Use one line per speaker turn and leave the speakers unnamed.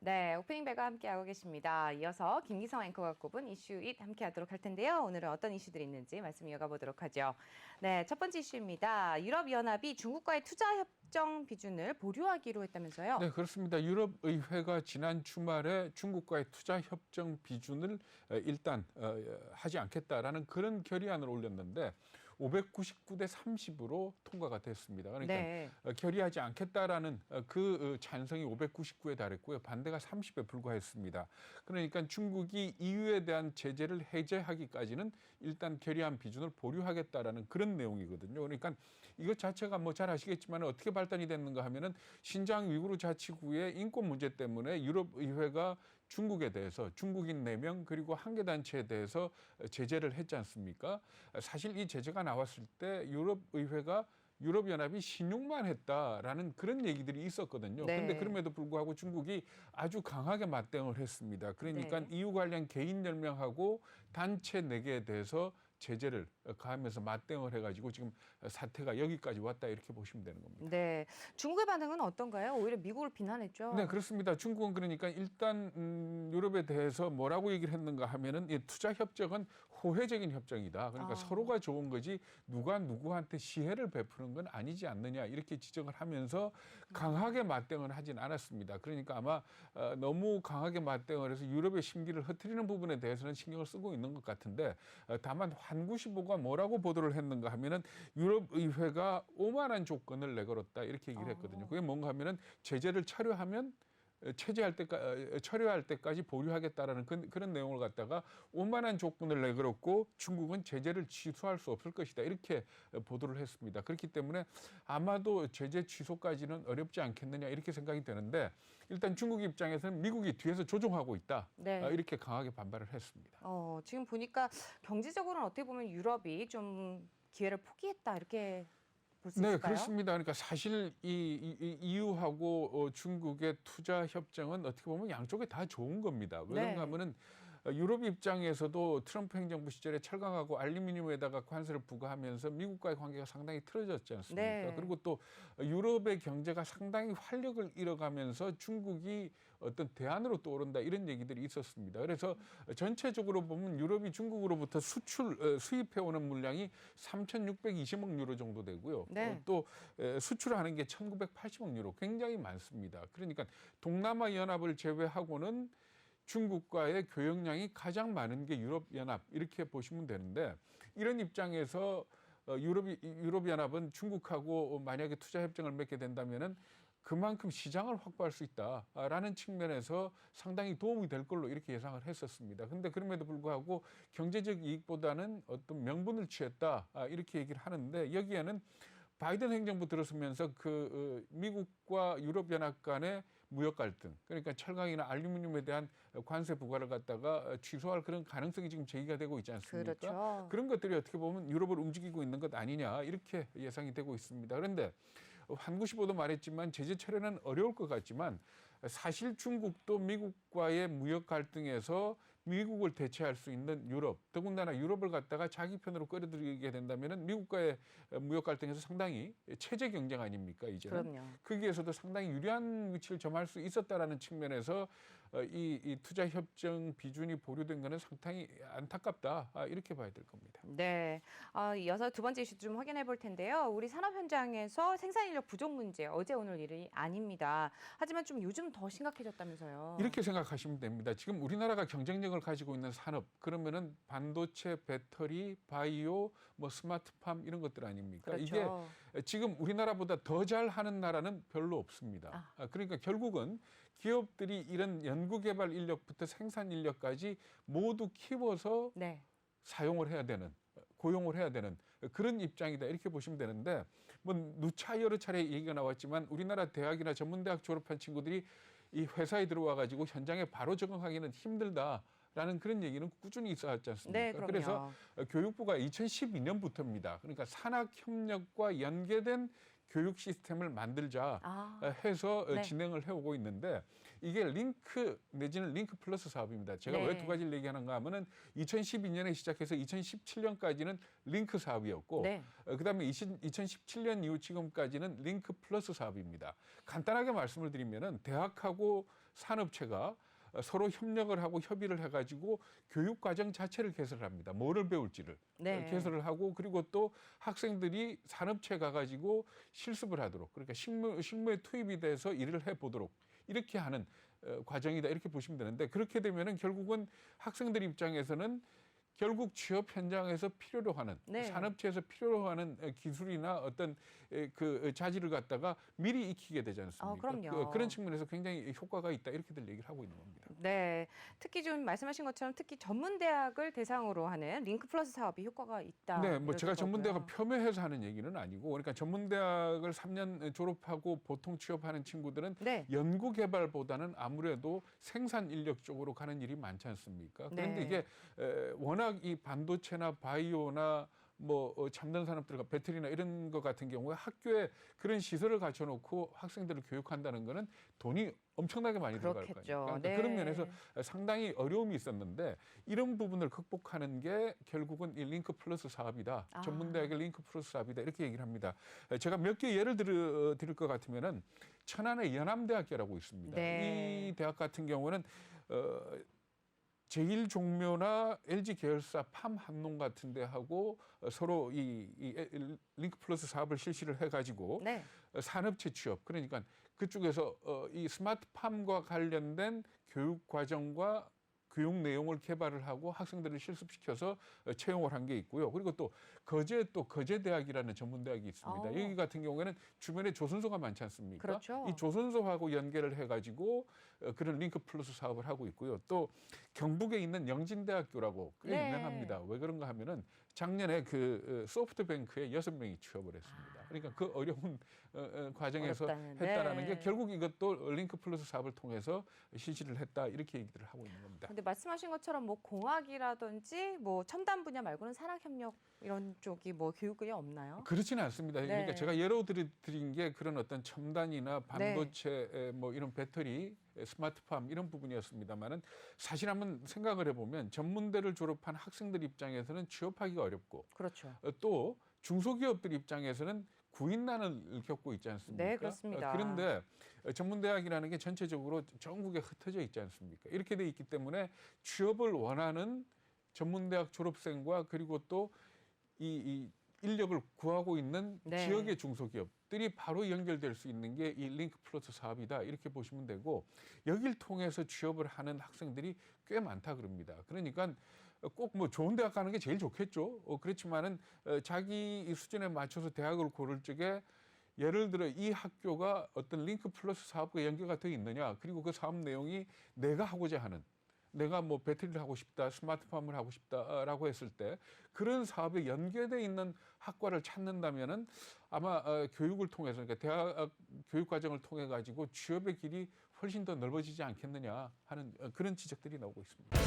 네, 오프닝 벨과 함께하고 계십니다. 이어서 김기성 앵커가 꼽은 이슈잇 함께하도록 할 텐데요. 오늘은 어떤 이슈들이 있는지 말씀 이어가 보도록 하죠. 네, 첫 번째 이슈입니다. 유럽연합이 중국과의 투자협정 비준을 보류하기로 했다면서요?
네, 그렇습니다. 유럽의회가 지난 주말에 중국과의 투자협정 비준을 일단 하지 않겠다라는 그런 결의안을 올렸는데 599대 30으로 통과가 됐습니다. 그러니까
네.
결의하지 않겠다라는 그 찬성이 599에 달했고요. 반대가 30에 불과했습니다. 그러니까 중국이 EU에 대한 제재를 해제하기까지는 일단 결의안 비준을 보류하겠다라는 그런 내용이거든요. 그러니까 이것 자체가 뭐 잘 아시겠지만 어떻게 발단이 됐는가 하면은 신장 위구르 자치구의 인권 문제 때문에 유럽의회가 중국에 대해서 중국인 4명 그리고 한계 단체에 대해서 제재를 했지 않습니까? 사실 이 제재가 나왔을 때 유럽의회가 유럽연합이 신용만 했다라는 그런 얘기들이 있었거든요. 그런데
네.
그럼에도 불구하고 중국이 아주 강하게 맞대응을 했습니다. 그러니까
네.
EU 관련 개인 10명하고 단체 4개에 대해서 제재를 가하면서 맞대응을 해가지고 지금 사태가 여기까지 왔다 이렇게 보시면 되는 겁니다.
네, 중국의 반응은 어떤가요? 오히려 미국을 비난했죠.
네, 그렇습니다. 중국은 그러니까 일단 유럽에 대해서 뭐라고 얘기를 했는가 하면은 이 투자 협정은 호혜적인 협정이다. 그러니까 서로가 좋은 거지 누가 누구한테 시혜를 베푸는 건 아니지 않느냐 이렇게 지적을 하면서 강하게 맞대응을 하진 않았습니다. 그러니까 아마 너무 강하게 맞대응을 해서 유럽의 심기를 흐트리는 부분에 대해서는 신경을 쓰고 있는 것 같은데 다만 환구시보가 뭐라고 보도를 했는가 하면은 유럽의회가 오만한 조건을 내걸었다 이렇게 얘기를 했거든요. 그게 뭔가 하면은 제재를 철회하면 철회할 때까지 보류하겠다라는 그런 내용을 갖다가 오만한 조건을 내걸었고 중국은 제재를 취소할 수 없을 것이다 이렇게 보도를 했습니다. 그렇기 때문에 아마도 제재 취소까지는 어렵지 않겠느냐 이렇게 생각이 되는데 일단 중국 입장에서는 미국이 뒤에서 조종하고 있다
네.
이렇게 강하게 반발을 했습니다.
지금 보니까 경제적으로는 어떻게 보면 유럽이 좀 기회를 포기했다 이렇게 볼 수
네,
있을까요?
그렇습니다. 그러니까 사실 이 EU하고 중국의 투자 협정은 어떻게 보면 양쪽에 다 좋은 겁니다. 왜 그런가 하면은 유럽 입장에서도 트럼프 행정부 시절에 철강하고 알루미늄에다가 관세를 부과하면서 미국과의 관계가 상당히 틀어졌지 않습니까?
네.
그리고 또 유럽의 경제가 상당히 활력을 잃어가면서 중국이 어떤 대안으로 떠오른다 이런 얘기들이 있었습니다. 그래서 전체적으로 보면 유럽이 중국으로부터 수입해오는 물량이 3,620억 유로 정도 되고요.
네.
또 수출하는 게 1,980억 유로 굉장히 많습니다. 그러니까 동남아 연합을 제외하고는 중국과의 교역량이 가장 많은 게 유럽연합 이렇게 보시면 되는데 이런 입장에서 유럽연합은 중국하고 만약에 투자협정을 맺게 된다면은 그만큼 시장을 확보할 수 있다라는 측면에서 상당히 도움이 될 걸로 이렇게 예상을 했었습니다. 그런데 그럼에도 불구하고 경제적 이익보다는 어떤 명분을 취했다 이렇게 얘기를 하는데 여기에는 바이든 행정부 들어서면서 미국과 유럽연합 간의 무역 갈등, 그러니까 철강이나 알루미늄에 대한 관세 부과를 갖다가 취소할 그런 가능성이 지금 제기가 되고 있지 않습니까?
그렇죠.
그런 것들이 어떻게 보면 유럽을 움직이고 있는 것 아니냐 이렇게 예상이 되고 있습니다. 그런데 환구시보도 말했지만 제재 철회는 어려울 것 같지만 사실 중국도 미국과의 무역 갈등에서 미국을 대체할 수 있는 유럽, 더군다나 유럽을 갖다가 자기 편으로 끌어들이게 된다면 미국과의 무역 갈등에서 상당히 체제 경쟁 아닙니까, 이제는?
그럼요.
거기에서도 상당히 유리한 위치를 점할 수 있었다라는 측면에서 이 투자 협정 비준이 보류된 것은 상당히 안타깝다 이렇게 봐야 될 겁니다.
네. 이어서 두 번째 이슈 좀 확인해 볼 텐데요. 우리 산업 현장에서 생산 인력 부족 문제 어제 오늘 일이 아닙니다. 하지만 좀 요즘 더 심각해졌다면서요.
이렇게 생각하시면 됩니다. 지금 우리나라가 경쟁력을 가지고 있는 산업 그러면은 반도체, 배터리, 바이오, 뭐 스마트팜 이런 것들 아닙니까?
그렇죠.
이게 지금 우리나라보다 더 잘하는 나라는 별로 없습니다. 그러니까 결국은 기업들이 이런 연구개발 인력부터 생산 인력까지 모두 키워서
네.
사용을 해야 되는 고용을 해야 되는 그런 입장이다 이렇게 보시면 되는데 뭐 누차 여러 차례 얘기가 나왔지만 우리나라 대학이나 전문대학 졸업한 친구들이 이 회사에 들어와 가지고 현장에 바로 적응하기는 힘들다라는 그런 얘기는 꾸준히 있어왔지 않습니까?
네, 그럼요.
그래서 교육부가 2012년부터입니다. 그러니까 산학협력과 연계된 교육 시스템을 만들자
아,
해서
네.
진행을 해오고 있는데 이게 링크 내지는 링크 플러스 사업입니다. 제가
네.
왜 두 가지를 얘기하는가 하면은 2012년에 시작해서 2017년까지는 링크 사업이었고
네.
그다음에 2017년 이후 지금까지는 링크 플러스 사업입니다. 간단하게 말씀을 드리면은 대학하고 산업체가 서로 협력을 하고 협의를 해가지고 교육 과정 자체를 개설을 합니다. 뭐를 배울지를
네.
개설을 하고 그리고 또 학생들이 산업체 가가지고 실습을 하도록 그러니까 실무에 투입이 돼서 일을 해보도록 이렇게 하는 과정이다 이렇게 보시면 되는데 그렇게 되면은 결국은 학생들 입장에서는 결국 취업 현장에서 필요로 하는
네.
산업체에서 필요로 하는 기술이나 어떤 그 자질을 갖다가 미리 익히게 되지 않습니까?
그럼요.
그런 측면에서 굉장히 효과가 있다 이렇게들 얘기를 하고 있는 겁니다.
네, 특히 좀 말씀하신 것처럼 특히 전문 대학을 대상으로 하는 링크 플러스 사업이 효과가 있다.
네, 뭐 제가
이러더라고요.
전문대학을 폄훼해서 하는 얘기는 아니고, 그러니까 전문대학을 3년 졸업하고 보통 취업하는 친구들은
네.
연구개발보다는 아무래도 생산 인력 쪽으로 가는 일이 많지 않습니까? 그런데
네.
이게 워낙 이 반도체나 바이오나 뭐 첨단 산업들과 배터리나 이런 것 같은 경우에 학교에 그런 시설을 갖춰놓고 학생들을 교육한다는 거는 돈이 엄청나게 많이 들어갈
그렇겠죠.
거니까 그러니까
네.
그런 면에서 상당히 어려움이 있었는데 이런 부분을 극복하는 게 결국은 이 링크 플러스 사업이다.
아.
전문대학의 링크 플러스 사업이다. 이렇게 얘기를 합니다. 제가 몇 개 예를 드릴 것 같으면은 천안의 연암대학교라고 있습니다.
네.
이 대학 같은 경우는 제1종묘나 LG 계열사 팜 한농 같은 데하고 서로 이 링크 플러스 사업을 실시를 해가지고
네.
산업체 취업 그러니까 그쪽에서 이 스마트팜과 관련된 교육 과정과 교육 내용을 개발을 하고 학생들을 실습시켜서 채용을 한 게 있고요. 그리고 또 거제대학이라는 전문대학이 있습니다. 여기 같은 경우에는 주변에 조선소가 많지 않습니까?
그렇죠.
이 조선소하고 연계를 해가지고 그런 링크 플러스 사업을 하고 있고요. 또 경북에 있는 영진대학교라고 꽤
네.
유명합니다. 왜 그런가 하면은 작년에 그 소프트뱅크에 6명이 취업을 했습니다. 그러니까 그 어려운 과정에서
어렵다는,
했다라는
네.
게 결국 이것도 링크 플러스 사업을 통해서 실시를 했다 이렇게 얘기들을 하고 있는 겁니다.
근데 말씀하신 것처럼 뭐 공학이라든지 뭐 첨단 분야 말고는 산학협력 이런 쪽이 뭐 교육이 없나요?
그렇지는 않습니다. 그러니까
네.
제가 예로 드린 게 그런 어떤 첨단이나 반도체 뭐 이런 배터리 스마트팜 이런 부분이었습니다만은 사실 한번 생각을 해보면 전문대를 졸업한 학생들 입장에서는 취업하기가 어렵고
그렇죠.
또 중소기업들 입장에서는 구인난을 겪고 있지 않습니까?
네, 그렇습니다.
그런데 전문대학이라는 게 전체적으로 전국에 흩어져 있지 않습니까? 이렇게 돼 있기 때문에 취업을 원하는 전문대학 졸업생과 그리고 또 이 인력을 구하고 있는
네.
지역의 중소기업들이 바로 연결될 수 있는 게 이 링크 플러스 사업이다 이렇게 보시면 되고 여길 통해서 취업을 하는 학생들이 꽤 많다 그럽니다. 그러니까 꼭 뭐 좋은 대학 가는 게 제일 좋겠죠. 그렇지만은 자기 수준에 맞춰서 대학을 고를 적에 예를 들어 이 학교가 어떤 링크 플러스 사업과 연계가 되어 있느냐 그리고 그 사업 내용이 내가 하고자 하는 내가 뭐 배터리를 하고 싶다, 스마트팜을 하고 싶다라고 했을 때 그런 사업에 연계돼 있는 학과를 찾는다면은 아마 교육을 통해서 그러니까 대학 교육 과정을 통해 가지고 취업의 길이 훨씬 더 넓어지지 않겠느냐 하는 그런 지적들이 나오고 있습니다.